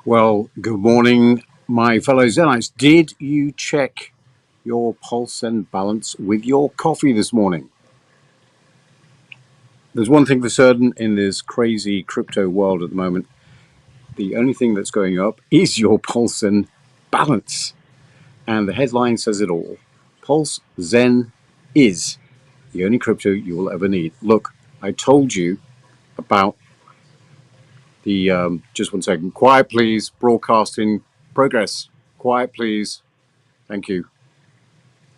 Well, good morning, my fellow Zenites. Did you check your pulse and balance with your coffee this morning? There's one thing for certain in this crazy crypto world at the moment. The only thing that's going up is your pulse and balance. And the headline says it all. PZEN is the only crypto you will ever need. Look, I told you about the, just one second, quiet please, broadcasting progress. Quiet please, thank you.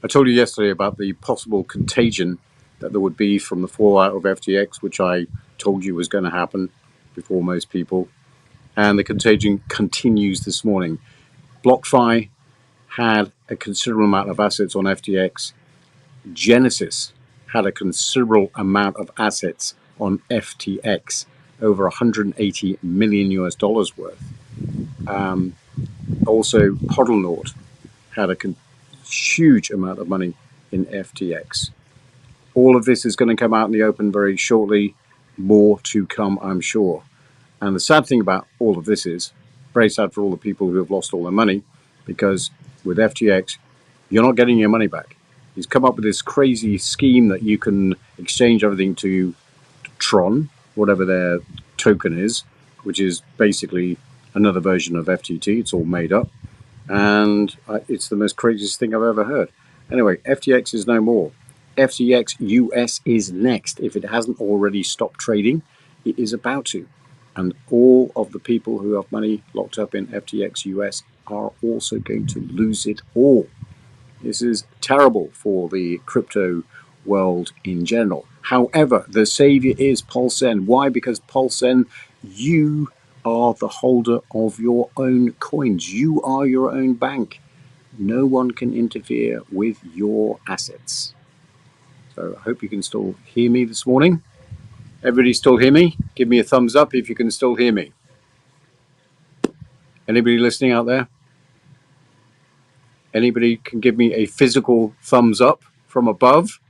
I told you yesterday about the possible contagion that there would be from the fallout of FTX, which I told you was going to happen before most people. And the contagion continues this morning. BlockFi had a considerable amount of assets on FTX. Genesis had a considerable amount of assets on FTX, over 180 million US dollars worth. Also, Hodlnaut had a huge amount of money in FTX. All of this is going to come out in the open very shortly. More to come, I'm sure. And the sad thing about all of this is, very sad for all the people who have lost all their money, because with FTX, you're not getting your money back. He's come up with this crazy scheme that you can exchange everything to Tron, whatever their token is, which is basically another version of FTT. It's all made up. And it's the most craziest thing I've ever heard. Anyway, FTX is no more. FTX US is next. If it hasn't already stopped trading, it is about to. And all of the people who have money locked up in FTX US are also going to lose it all. This is terrible for the crypto world in general. However, the savior is PZEN. Why? Because PZEN, you are the holder of your own coins. You are your own bank. No one can interfere with your assets. So I hope you can still hear me this morning. Everybody still hear me? Give me a thumbs up if you can still hear me. Anybody listening out there? Anybody can give me a physical thumbs up from above?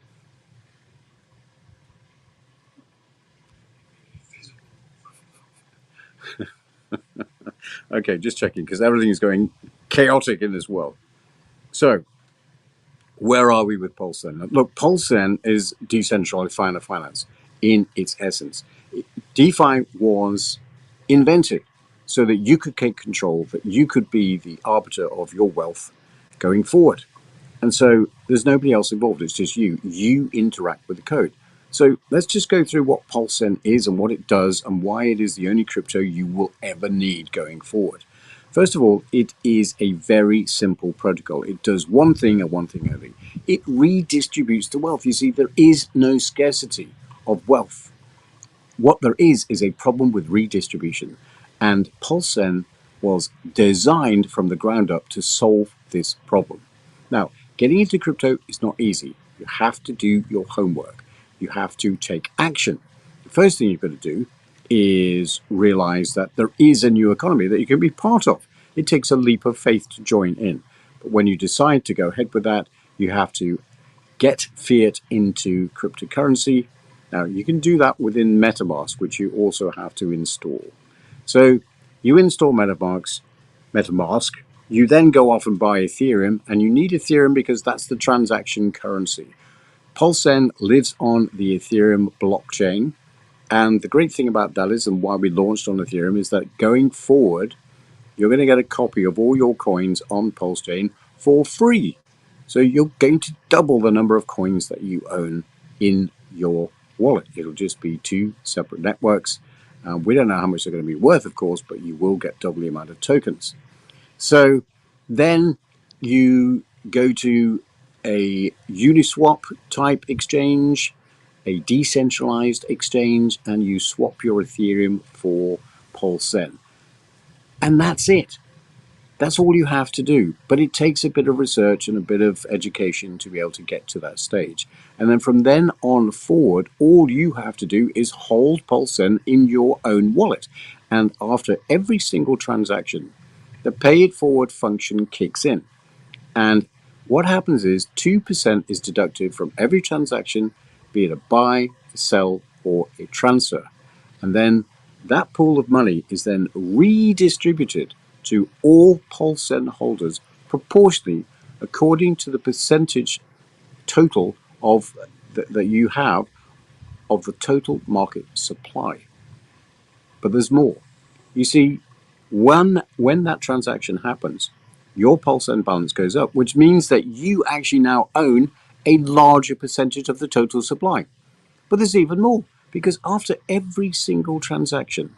Okay, just checking, because everything is going chaotic in this world. So, where are we with PZEN? Look, PZEN is decentralized finance in its essence. DeFi was invented so that you could take control, that you could be the arbiter of your wealth going forward. And so there's nobody else involved. It's just you. You interact with the code. So let's just go through what PZEN is and what it does and why it is the only crypto you will ever need going forward. First of all, it is a very simple protocol. It does one thing and one thing only. It redistributes the wealth. You see, there is no scarcity of wealth. What there is a problem with redistribution. And PZEN was designed from the ground up to solve this problem. Now, getting into crypto is not easy. You have to do your homework. You have to take action. The first thing you've got to do is realize that there is a new economy that you can be part of. It takes a leap of faith to join in. But when you decide to go ahead with that, you have to get fiat into cryptocurrency. Now, you can do that within Metamas, which you also have to install. So you install Metamask, you then go off and buy Ethereum, and you need Ethereum because that's the transaction currency. PZEN lives on the Ethereum blockchain, and the great thing about that is, and why we launched on Ethereum, is that going forward, you're going to get a copy of all your coins on PZEN for free. So you're going to double the number of coins that you own in your wallet. It'll just be two separate networks. We don't know how much they're going to be worth, of course, but you will get double the amount of tokens. So then you go to a Uniswap type exchange, a decentralized exchange, and you swap your Ethereum for PZEN. And that's it. That's all you have to do. But it takes a bit of research and a bit of education to be able to get to that stage. And then from then on forward, all you have to do is hold PZEN in your own wallet. And after every single transaction, the pay it forward function kicks in. And what happens is 2% is deducted from every transaction, be it a buy, a sell, or a transfer. And then that pool of money is then redistributed to all PulseSen holders proportionally according to the percentage total of that you have of the total market supply. But there's more. You see, when that transaction happens, your PulseSen balance goes up, which means that you actually now own a larger percentage of the total supply. But there's even more, because after every single transaction,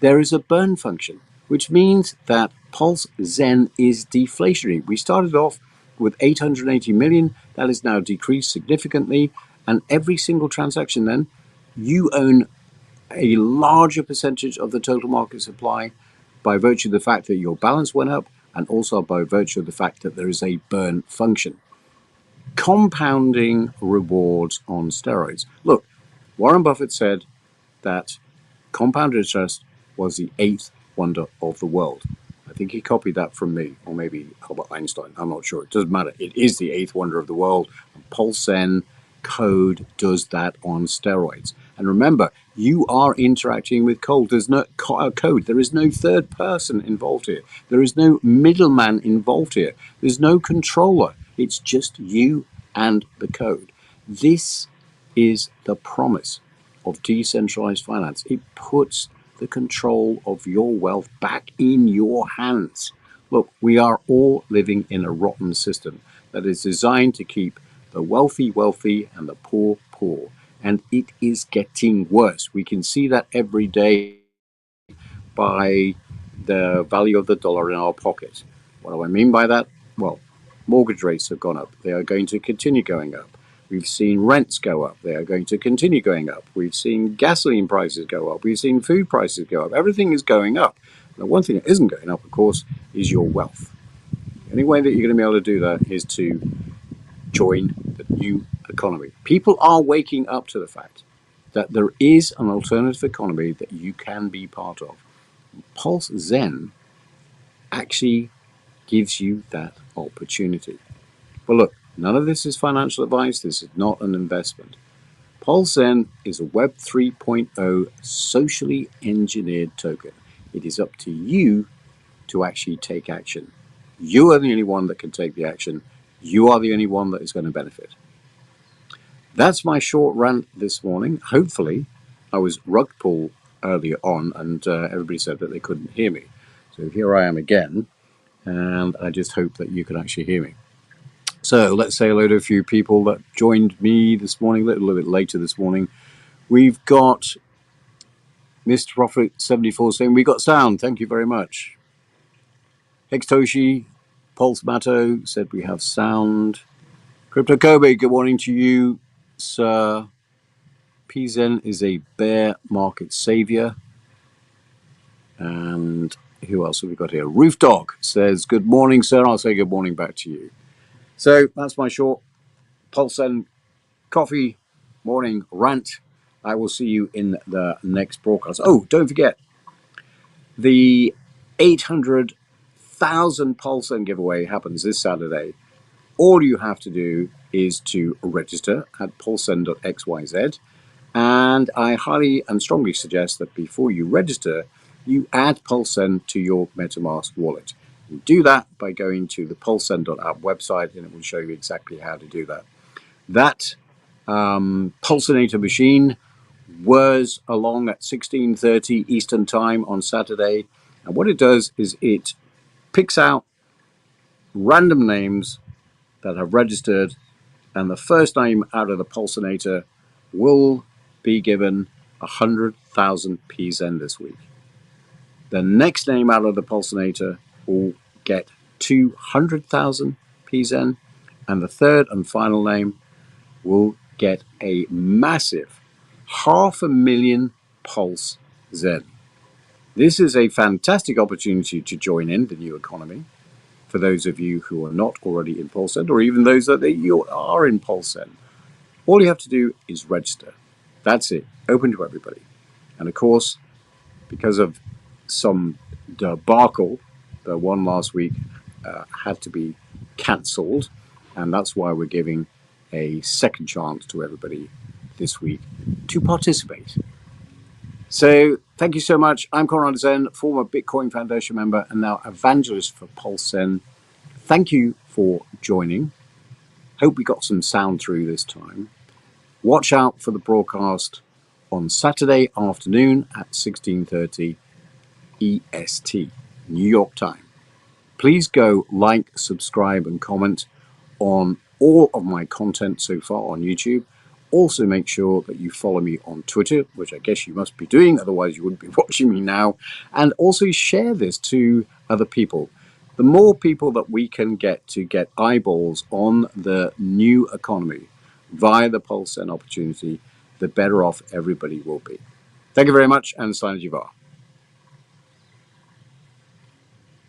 there is a burn function, which means that PulseZen is deflationary. We started off with 880 million. That is now decreased significantly. And every single transaction then, you own a larger percentage of the total market supply by virtue of the fact that your balance went up and also by virtue of the fact that there is a burn function. Compounding rewards on steroids. Look, Warren Buffett said that compounded interest was the eighth wonder of the world. I think he copied that from me, or maybe Albert Einstein. I'm not sure. It doesn't matter. It is the eighth wonder of the world. And PulseSen code does that on steroids. And remember, you are interacting with code. There's no code. There is no third person involved here. There is no middleman involved here. There's no controller. It's just you and the code. This is the promise of decentralized finance. It puts the control of your wealth back in your hands. Look, we are all living in a rotten system that is designed to keep the wealthy wealthy and the poor poor. And it is getting worse. We can see that every day by the value of the dollar in our pocket. What do I mean by that? Well, mortgage rates have gone up. They are going to continue going up. We've seen rents go up. They are going to continue going up. We've seen gasoline prices go up. We've seen food prices go up. Everything is going up. The one thing that isn't going up, of course, is your wealth. The only way that you're going to be able to do that is to join the new economy. People are waking up to the fact that there is an alternative economy that you can be part of. PulseZen actually gives you that opportunity. But look, none of this is financial advice. This is not an investment. PulseZen is a Web 3.0 socially engineered token. It is up to you to actually take action. You are the only one that can take the action. You are the only one that is going to benefit. That's my short rant this morning. Hopefully, I was rug pulled earlier on and everybody said that they couldn't hear me. So here I am again, and I just hope that you can actually hear me. So let's say hello to a few people that joined me this morning, a little bit later this morning. We've got Mr. Prophet 74 saying, we got sound. Thank you very much. Hextoshi, Pulse Matto said we have sound. Crypto Kobe, good morning to you, sir. PZEN is a bear market savior. And who else have we got here? Roof Dog says, good morning, sir. I'll say good morning back to you. So that's my short PulseZen coffee morning rant. I will see you in the next broadcast. Oh, don't forget, the 800,000 PulseZen giveaway happens this Saturday. All you have to do is to register at pulsezen.xyz. And I highly and strongly suggest that before you register, you add PulseZen to your Metamas wallet. You do that by going to the pulsezen.app website, and it will show you exactly how to do that. That Pulsinator machine whirs along at 16:30 Eastern Time on Saturday. And what it does is it picks out random names that have registered, and the first name out of the Pulsinator will be given 100,000 PZEN this week. The next name out of the Pulsinator will get 200,000 PZEN, and the third and final name will get a massive 500,000 Pulse Zen. This is a fantastic opportunity to join in the new economy for those of you who are not already in PulseZen, or even those that you are in PulseZen. All you have to do is register. That's it. Open to everybody. And of course, because of some debacle, the one last week had to be cancelled, and that's why we're giving a second chance to everybody this week to participate. So thank you so much. I'm Conrad Zen, former Bitcoin Foundation member and now evangelist for PulseZen. Thank you for joining. Hope we got some sound through this time. Watch out for the broadcast on Saturday afternoon at 16:30 EST, New York time. Please go like, subscribe, and comment on all of my content so far on YouTube. Also, make sure that you follow me on Twitter, which I guess you must be doing, otherwise, you wouldn't be watching me now. And also, share this to other people. The more people that we can get to get eyeballs on the new economy via the PulseZen opportunity, the better off everybody will be. Thank you very much, and Sign Jivar.